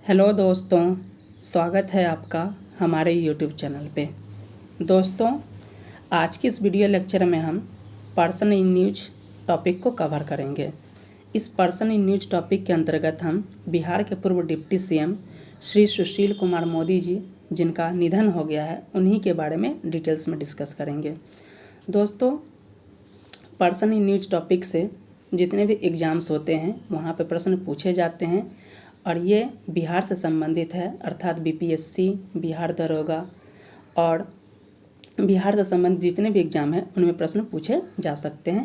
Hello दोस्तों, स्वागत है आपका हमारे YouTube चैनल पे। दोस्तों, आज की इस वीडियो लेक्चर में हम पर्सन इन न्यूज टॉपिक को कवर करेंगे। इस पर्सन इन न्यूज टॉपिक के अंतर्गत हम बिहार के पूर्व डिप्टी सीएम श्री सुशील कुमार मोदी जी, जिनका निधन हो गया है, उन्हीं के बारे में डिटेल्स में डिस्कस करेंगे। दोस्तों, पर्सन इन न्यूज टॉपिक से जितने भी एग्ज़ाम्स होते हैं वहाँ पे प्रश्न पूछे जाते हैं और ये बिहार से संबंधित है, अर्थात बीपीएससी, बिहार दरोगा और बिहार से संबंधित जितने भी एग्ज़ाम हैं उनमें प्रश्न पूछे जा सकते हैं।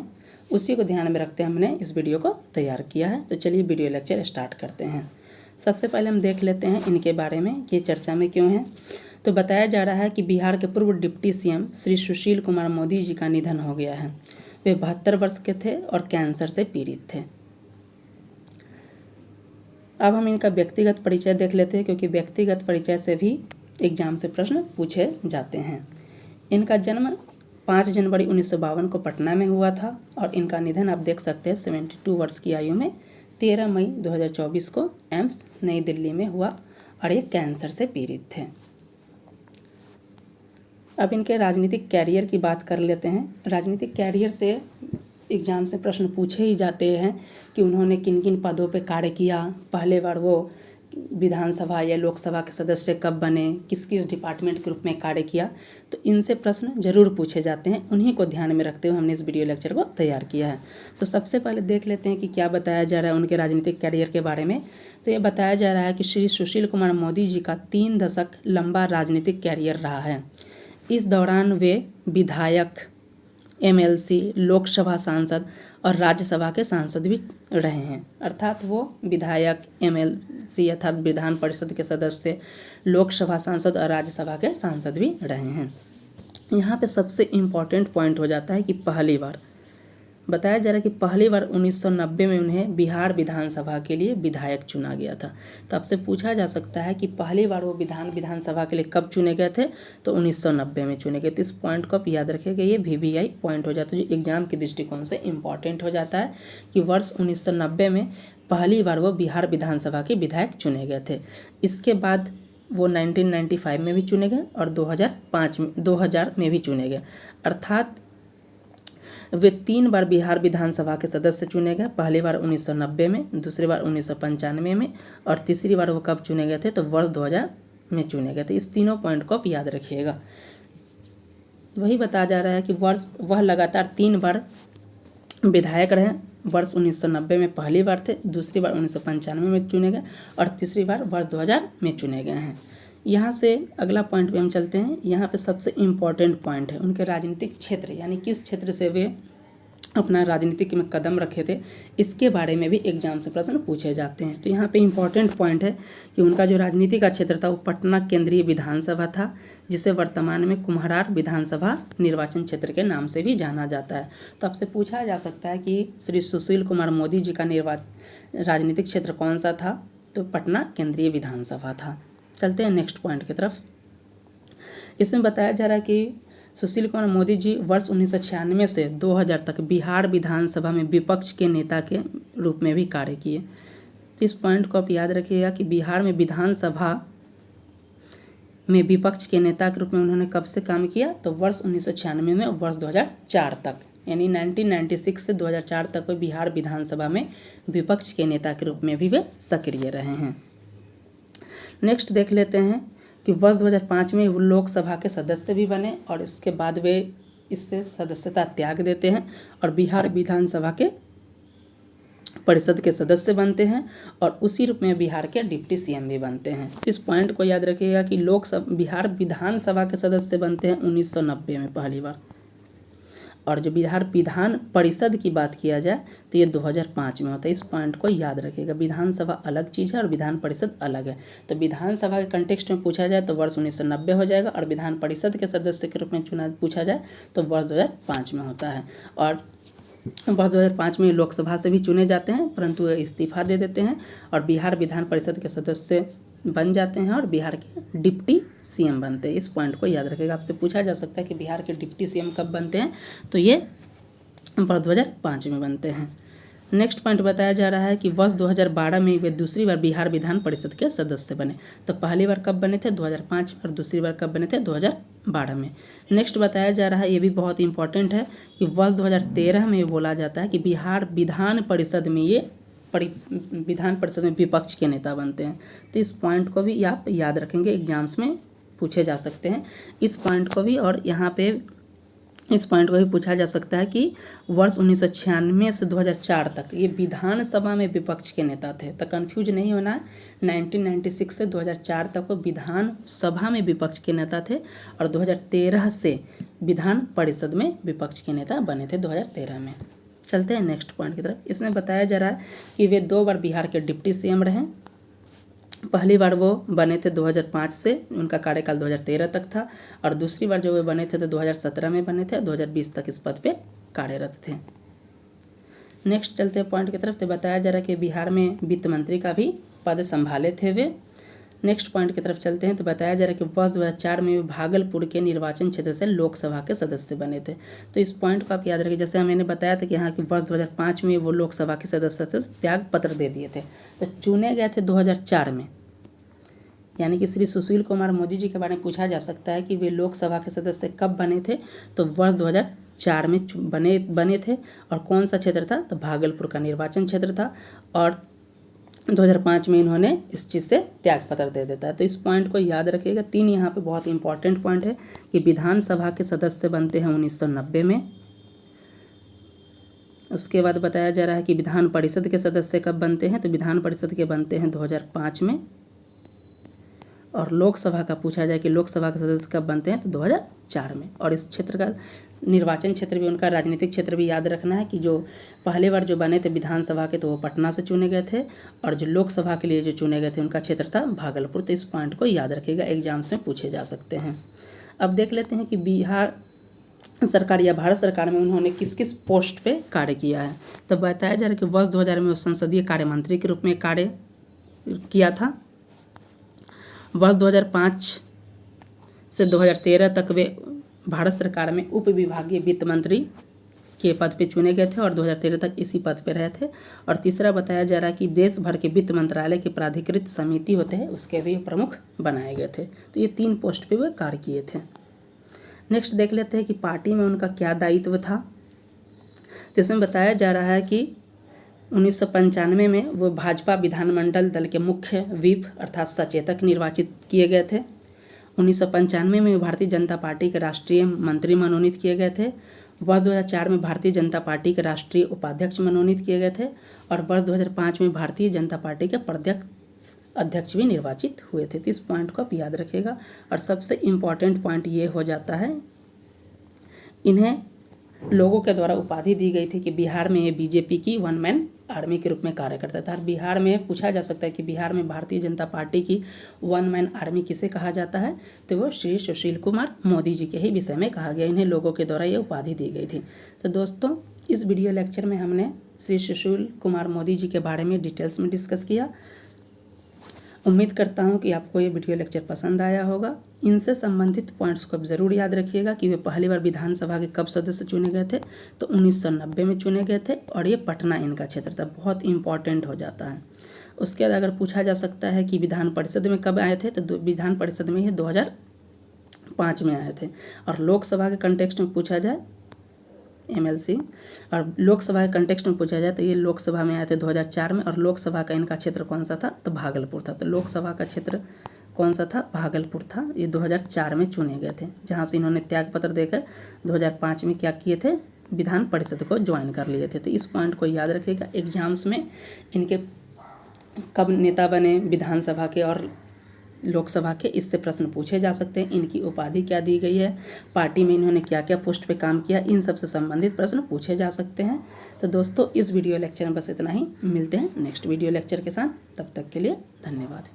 उसी को ध्यान में रखते हमने इस वीडियो को तैयार किया है। तो चलिए वीडियो लेक्चर स्टार्ट करते हैं। सबसे पहले हम देख लेते हैं इनके बारे में कि चर्चा में क्यों है। तो बताया जा रहा है कि बिहार के पूर्व डिप्टी सीएम श्री सुशील कुमार मोदी जी का निधन हो गया है। वे 72 वर्ष के थे और कैंसर से पीड़ित थे। अब हम इनका व्यक्तिगत परिचय देख लेते हैं, क्योंकि व्यक्तिगत परिचय से भी एग्जाम से प्रश्न पूछे जाते हैं। इनका जन्म 5 जनवरी 1952 को पटना में हुआ था और इनका निधन आप देख सकते हैं 72 वर्ष की आयु में 13 मई 2024 को एम्स नई दिल्ली में हुआ और ये कैंसर से पीड़ित थे। अब इनके राजनीतिक कैरियर की बात कर लेते हैं। राजनीतिक कैरियर से एग्ज़ाम से प्रश्न पूछे ही जाते हैं कि उन्होंने किन किन पदों पे कार्य किया, पहले बार वो विधानसभा या लोकसभा के सदस्य कब बने, किस किस डिपार्टमेंट के रूप में कार्य किया। तो इनसे प्रश्न जरूर पूछे जाते हैं, उन्हीं को ध्यान में रखते हुए हमने इस वीडियो लेक्चर को तैयार किया है। तो सबसे पहले देख लेते हैं कि क्या बताया जा रहा है उनके राजनीतिक कैरियर के बारे में। तो ये बताया जा रहा है कि श्री सुशील कुमार मोदी जी का 3 दशक लंबा राजनीतिक कैरियर रहा है। इस दौरान वे विधायक, एमएलसी, लोकसभा सांसद और राज्यसभा के सांसद भी रहे हैं। अर्थात वो विधायक, एमएलसी अर्थात विधान परिषद के सदस्य, लोकसभा सांसद और राज्यसभा के सांसद भी रहे हैं। यहाँ पे सबसे इम्पॉर्टेंट पॉइंट हो जाता है कि पहली बार बताया जा रहा है कि पहली बार 1990 में उन्हें बिहार विधानसभा के लिए विधायक चुना गया था। तो आपसे पूछा जा सकता है कि पहली बार वो विधानसभा के लिए कब चुने गए थे। तो 1990 में चुने गए। तो इस पॉइंट को आप याद रखिएगा, ये VVI पॉइंट हो जाता है जो एग्जाम के दृष्टिकोण से इम्पॉर्टेंट हो जाता है कि वर्ष 1990 में पहली बार वो बिहार विधानसभा के विधायक चुने गए थे। इसके बाद वो 1995 में भी चुने गए और 2000 में भी चुने गए। अर्थात वे 3 बार बिहार विधानसभा के सदस्य चुने गए। पहली बार 1990 में, दूसरी बार 1995 में और तीसरी बार वो कब चुने गए थे तो वर्ष 2000 में चुने गए थे। इस तीनों पॉइंट को आप याद रखिएगा। वही बताया जा रहा है कि वह लगातार 3 बार विधायक रहे। वर्ष 1990 में पहली बार थे, दूसरी बार 1995 में चुने गए और तीसरी बार वर्ष 2000 में चुने गए हैं। यहाँ से अगला पॉइंट पे हम चलते हैं। यहाँ पे सबसे इम्पॉर्टेंट पॉइंट है उनके राजनीतिक क्षेत्र, यानी किस क्षेत्र से वे अपना राजनीतिक में कदम रखे थे, इसके बारे में भी एग्जाम से प्रश्न पूछे जाते हैं। तो यहाँ पे इम्पॉर्टेंट पॉइंट है कि उनका जो राजनीति का क्षेत्र था वो पटना केंद्रीय विधानसभा था, जिसे वर्तमान में कुम्हरार विधानसभा निर्वाचन क्षेत्र के नाम से भी जाना जाता है। तो आपसे पूछा जा सकता है कि श्री सुशील कुमार मोदी जी का राजनीतिक क्षेत्र कौन सा था। तो पटना केंद्रीय विधानसभा था। चलते हैं नेक्स्ट पॉइंट की तरफ। इसमें बताया जा रहा है कि सुशील कुमार मोदी जी वर्ष 1996 से 2000 तक बिहार विधानसभा में विपक्ष के नेता के रूप में भी कार्य किए। तो इस पॉइंट को आप याद रखिएगा कि बिहार में विधानसभा में विपक्ष के नेता के रूप में उन्होंने कब से काम किया तो वर्ष 1996 में वर्ष 2004 तक, यानी 1996 से 2004 तक वे बिहार विधानसभा में विपक्ष के नेता के रूप में भी वे सक्रिय रहे हैं। नेक्स्ट देख लेते हैं कि वर्ष 2005 में वो लोकसभा के सदस्य भी बने और इसके बाद वे इससे सदस्यता त्याग देते हैं और बिहार विधानसभा के परिषद के सदस्य बनते हैं और उसी रूप में बिहार के डिप्टी सीएम भी बनते हैं। इस पॉइंट को याद रखिएगा कि बिहार विधानसभा के सदस्य बनते हैं 1990 में पहली बार, और जो बिहार विधान परिषद की बात किया जाए तो ये 2005 में होता है। इस पॉइंट को याद रखिएगा। विधानसभा अलग चीज़ है और विधान परिषद अलग है। तो विधानसभा के कंटेक्स्ट में पूछा जाए तो वर्ष 1990 हो जाएगा और विधान परिषद के सदस्य के रूप में पूछा जाए तो वर्ष 2005 में होता है। और वर्ष 2005 में लोकसभा से भी चुने जाते हैं, परंतु इस्तीफा दे देते हैं और बिहार विधान परिषद के सदस्य बन जाते हैं और बिहार के डिप्टी सीएम बनते हैं। इस पॉइंट को याद रखिएगा। आपसे पूछा जा सकता है कि बिहार के डिप्टी सीएम कब बनते हैं तो ये वर्ष 2005 में बनते हैं। नेक्स्ट पॉइंट बताया जा रहा है कि वर्ष 2012 में वे दूसरी बार बिहार विधान परिषद के सदस्य बने। तो पहली बार कब बने थे? 2005 में, और दूसरी बार कब बने थे? 2012 में। नेक्स्ट बताया जा रहा है, ये भी बहुत इंपॉर्टेंट है, कि वर्ष 2013 में बोला जाता है कि बिहार विधान परिषद में ये विधान परिषद में विपक्ष के नेता बनते हैं। तो इस पॉइंट को भी आप याद रखेंगे, एग्जाम्स में पूछे जा सकते हैं इस पॉइंट को भी। और यहाँ पे इस पॉइंट को भी पूछा जा सकता है कि वर्ष 1996 से 2004 तक ये विधानसभा में विपक्ष के नेता थे। तो कंफ्यूज नहीं होना है, 1996 से 2004 तक वो विधानसभा में विपक्ष के नेता थे, और 2013 से विधान परिषद में विपक्ष के नेता बने थे 2013 में। चलते हैं नेक्स्ट पॉइंट की तरफ। इसमें बताया जा रहा है कि वे 2 बार बिहार के डिप्टी सीएम रहे। पहली बार वो बने थे 2005 से, उनका कार्यकाल 2013 तक था, और दूसरी बार जो वे बने थे तो 2017 में बने थे, 2020 तक इस पद पे कार्यरत थे। नेक्स्ट चलते हैं पॉइंट की तरफ। तो बताया जा रहा है कि बिहार में वित्त मंत्री का भी पद संभाले थे वे। नेक्स्ट पॉइंट की तरफ चलते हैं। तो बताया जा रहा है कि वर्ष 2004 में वे भागलपुर के निर्वाचन क्षेत्र से लोकसभा के सदस्य बने थे। तो इस पॉइंट को आप याद रखिए। जैसे मैंने बताया था कि यहाँ की वर्ष 2005 में वो लोकसभा के सदस्य से त्याग पत्र दे दिए थे, तो चुने गए थे 2004 में। यानी कि श्री सुशील कुमार मोदी जी के बारे में पूछा जा सकता है कि वे लोकसभा के सदस्य कब बने थे? तो वर्ष 2004 में बने थे। और कौन सा क्षेत्र था? तो भागलपुर का निर्वाचन क्षेत्र था, और 2005 में इन्होंने इस चीज़ से त्यागपत्र दे देता है। तो इस पॉइंट को याद रखिएगा। 3 यहाँ पे बहुत इंपॉर्टेंट पॉइंट है कि विधानसभा के सदस्य बनते हैं 1990 में। उसके बाद बताया जा रहा है कि विधान परिषद के सदस्य कब बनते हैं? तो विधान परिषद के बनते हैं 2005 में। और लोकसभा का पूछा जाए कि लोकसभा के सदस्य कब बनते हैं? तो 2004 में। और इस क्षेत्र का निर्वाचन क्षेत्र भी, उनका राजनीतिक क्षेत्र भी याद रखना है कि जो पहले बार जो बने थे विधानसभा के तो वो पटना से चुने गए थे, और जो लोकसभा के लिए जो चुने गए थे उनका क्षेत्र था भागलपुर। तो इस पॉइंट को याद रखिएगा, एग्जाम्स में पूछे जा सकते हैं। अब देख लेते हैं कि बिहार सरकार या भारत सरकार में उन्होंने किस किस पोस्ट पे कार्य किया है। तो बताया जा रहा है कि वर्ष 2000 में वो संसदीय कार्य मंत्री के रूप में कार्य किया था। वर्ष 2005 से 2013 तक वे भारत सरकार में उप विभागीय वित्त मंत्री के पद पे चुने गए थे, और 2013 तक इसी पद पे रहे थे। और तीसरा बताया जा रहा है कि देश भर के वित्त मंत्रालय के प्राधिकृत समिति होते हैं उसके भी प्रमुख बनाए गए थे। तो ये 3 पोस्ट पे वे कार्य किए थे। नेक्स्ट देख लेते हैं कि पार्टी में उनका क्या दायित्व था। तो इसमें बताया जा रहा है कि 1995 में वो भाजपा विधानमंडल दल के मुख्य व्हिप अर्थात सचेतक निर्वाचित किए गए थे। 1995 में भारतीय जनता पार्टी के राष्ट्रीय मंत्री मनोनीत किए गए थे। वर्ष 2004 में भारतीय जनता पार्टी के राष्ट्रीय उपाध्यक्ष मनोनीत किए गए थे, और वर्ष 2005 में भारतीय जनता पार्टी के प्रदेश अध्यक्ष भी निर्वाचित हुए थे। तो इस पॉइंट को आप याद रखिएगा। और सबसे इम्पॉर्टेंट पॉइंट ये हो जाता है, इन्हें लोगों के द्वारा उपाधि दी गई थी कि बिहार में ये बीजेपी की 1 मैन आर्मी के रूप में कार्य करता था। बिहार में पूछा जा सकता है कि बिहार में भारतीय जनता पार्टी की 1 मैन आर्मी किसे कहा जाता है? तो वो श्री सुशील कुमार मोदी जी के ही विषय में कहा गया। इन्हें लोगों के द्वारा ये उपाधि दी गई थी। तो दोस्तों, इस वीडियो लेक्चर में हमने श्री सुशील कुमार मोदी जी के बारे में डिटेल्स में डिस्कस किया। उम्मीद करता हूं कि आपको ये वीडियो लेक्चर पसंद आया होगा। इनसे संबंधित पॉइंट्स को आप ज़रूर याद रखिएगा कि वे पहली बार विधानसभा के कब सदस्य चुने गए थे? तो 1990 में चुने गए थे, और ये पटना इनका क्षेत्र था। बहुत इंपॉर्टेंट हो जाता है। उसके बाद अगर पूछा जा सकता है कि विधान परिषद में कब आए थे? तो विधान परिषद में ये 2005 में आए थे। और लोकसभा के कंटेक्स्ट में पूछा जाए MLC, और लोकसभा के कंटेक्स्ट में पूछा जाए तो ये लोकसभा में आए थे 2004 में। और लोकसभा का इनका क्षेत्र कौन सा था? तो भागलपुर था। तो लोकसभा का क्षेत्र कौन सा था? भागलपुर था। ये 2004 में चुने गए थे, जहाँ से इन्होंने त्यागपत्र देकर 2005 में क्या किए थे? विधान परिषद को ज्वाइन कर लिए थे। तो इस पॉइंट को याद रखिएगा। एग्जाम्स में इनके कब नेता बने विधानसभा के और लोकसभा के, इससे प्रश्न पूछे जा सकते हैं। इनकी उपाधि क्या दी गई है, पार्टी में इन्होंने क्या क्या पोस्ट पे काम किया, इन सब से संबंधित प्रश्न पूछे जा सकते हैं। तो दोस्तों, इस वीडियो लेक्चर में बस इतना ही। मिलते हैं नेक्स्ट वीडियो लेक्चर के साथ। तब तक के लिए धन्यवाद।